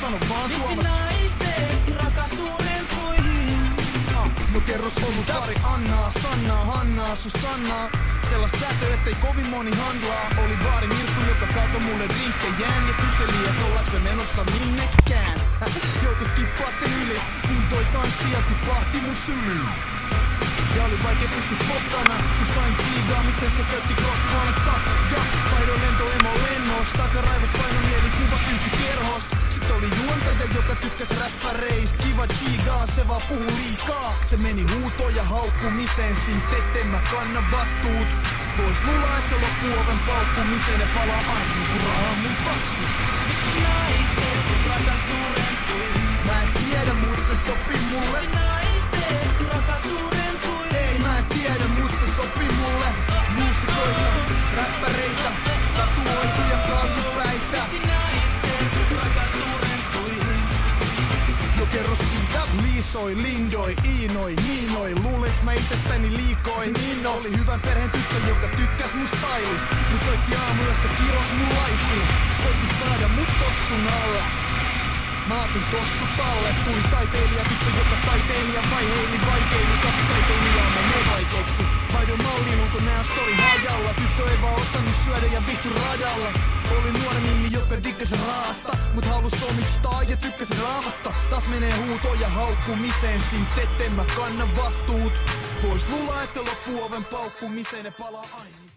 sano vaan Miksi Tuomas. naiset rakastuu rentuihin? No kerro sun pari Annaa, Sannaa, Hannaa, Susannaa. Sellaista säätöä, ettei kovin moni handlaa. Oli baari Mirkku, joka kaatoi mulle rinkkejään ja kyseli, et ollaanko me menossa minnekään. Joutu skippaa sen yli, kun toi tanssia tipahti mun syliin. Ja oli vaikea pysyä pokkana, kun sain tsiigaa, miten se käytti klokkaansa. Ja vaihdoin lentoemo lennosta, takaraivos paino mielikuva kymppikerhosta. Sit oli juontaja, joka tykkäs räppäreist. Kiva tsiigaa, se vaan puhu liikaa. Se meni huutoon ja haukkumiseen, siitä etten mä kanna vastuut. Vois luulla, et se loppuu oven paukkumiseen ja palaa aina kun rahaa mun taskus. Miksi naiset rakastuu rentuihin? Mä en tiedä, mut se sopii mulle. Miksi naiset rakastuu rentuihin? Ei mä en tiedä, mut se sopii mulle. Muusikoita, räppäreitä, tatuoituja kaljupäitä. Miksi naiset rakastuu rentuihin? No kerro siitä. Liisoi, lindoi, iinoi, niinoi. Luuleks mä itsestäni liikoin? Niin oli hyvän perheen tyttö, joka tykkäs mun stylist. Mut soitti aamuyöstä kiros mun laisiin. Koitti saada mut tossun alle. Mä otin tossu talle. Tuli taiteilija tyttö, joka taiteilija vaiheili vaikeili. Kaksi taiteilijaa menee vaikeiksi. Vaihdoin malliin, ulkonäön story hajalla. Tyttö ei vaan osannut syödä ja vihtu radalla. Oli nuori mimmi, joka dikkas raasta. Mut halus omistaa ja tykkäs raamasta. Taas menee huutoon ja haukkumiseen. Siitä etten mä kanna vastuut. Vois luulla, et se loppuu oven paukkumiseen ja palaa aina.